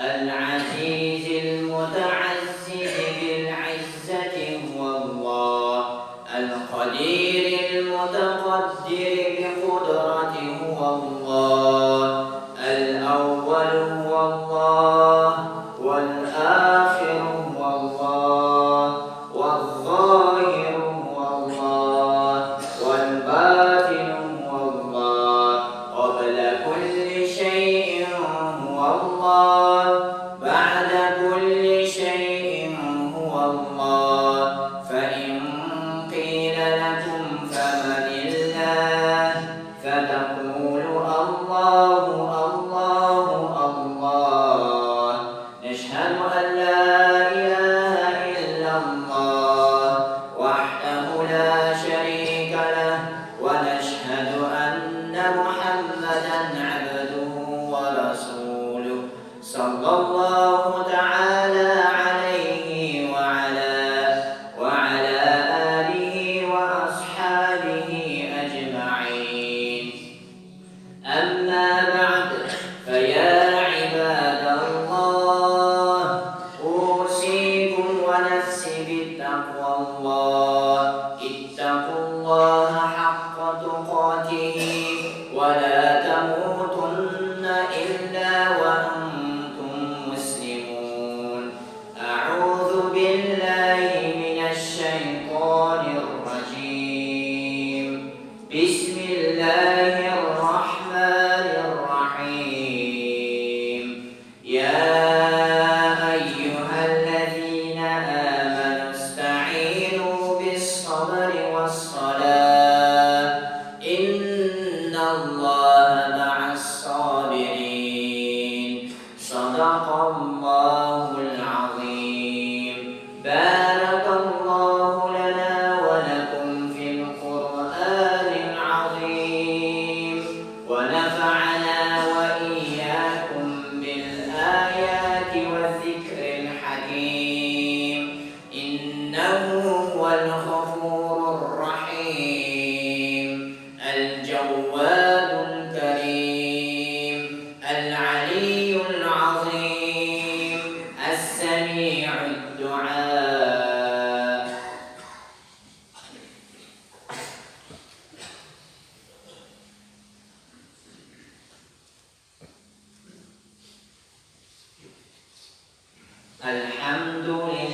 العزيز المتعزز بالعزة هو الله، القدير المتقدر بقدرته هو الله، الأول هو الله، والآخر هو الله، والظاهر هو الله، والباطن هو الله، قبل كل شيء هو الله، بعد كل شيء هو الله. فإن قيل لكم فمن الله فتقولوا الله الله الله، نشهد أن لا إله إلا الله وحده لا شريك له، ونشهد أن محمدا عبده ورسوله صلى الله تعالى عليه وعلى آله وأصحابه أجمعين. أما بعد، فيا عباد الله، أوصيكم ونفسي بتقوى الله. اتقوا الله حق تقاته، ولا تموتن إلا وأنتم مسلمون. أعوذ بالله من الشيطان الرجيم. بسم الله الرحمن الرحيم. يا أيها الذين آمنوا استعينوا بالصبر والصلاة، إن الله مع الصابرين. صدق الله العظيم. بارك الله لنا ولكم في القرآن العظيم، ونفعنا وإياكم بالآيات والذكر الحكيم، إنه هو الغفور الرحيم، الجواد الكريم، العلي العظيم، السميع الدعاء. الحمد لله